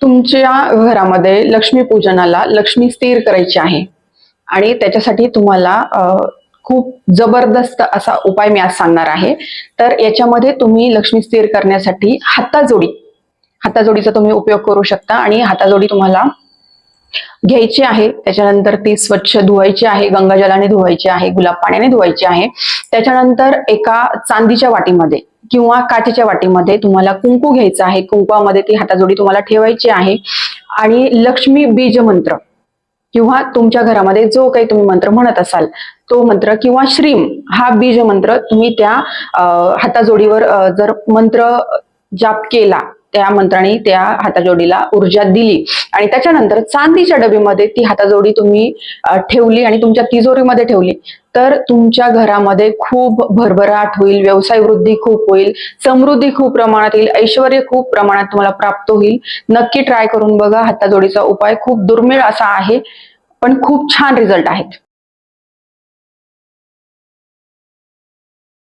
तुमच्या घरामध्ये लक्ष्मी पूजनाला लक्ष्मी स्थिर करायची आहे आणि त्याच्यासाठी तुम्हाला खूप जबरदस्त असा उपाय मी आज सांगणार आहे। तर याच्यामध्ये तुम्ही लक्ष्मी स्थिर करण्यासाठी हाताजोडीचा तुम्ही उपयोग करू शकता आणि हाताजोडी तुम्हाला घ्यायची आहे। त्याच्यानंतर ती स्वच्छ धुवायची आहे, गंगाजलाने धुवायची आहे, गुलाब पाण्याने धुवायची आहे। त्याच्यानंतर एका चांदीच्या वाटीमध्ये किंवा काचेच्या वाटीमध्ये तुम्हाला कुंकू घ्यायचं आहे। कुंकवामध्ये ती हाताजोडी तुम्हाला ठेवायची आहे आणि लक्ष्मी बीज मंत्र किंवा तुमच्या घरामध्ये जो काही तुम्ही मंत्र म्हणत असाल तो मंत्र किंवा श्रीम हा बीज मंत्र तुम्ही त्या हाताजोडीवर जर मंत्र जाप केला, त्या मंत्राने त्या हाताजोडीला ऊर्जा दिली आणि त्याच्यानंतर चांदीच्या डबीमध्ये ती हाताजोडी तुम्ही ठेवली आणि तुमच्या तिजोरीमध्ये ठेवली तर तुमच्या घरामध्ये खूप भरभराट होईल, व्यवसाय वृद्धी खूप होईल, समृद्धी खूप प्रमाणात येईल, ऐश्वर्य खूप प्रमाणात तुम्हाला प्राप्त होईल। नक्की ट्राय करून बघा। हाताजोडीचा उपाय खूप दुर्मिळ असा आहे पण खूप छान रिझल्ट आहेत।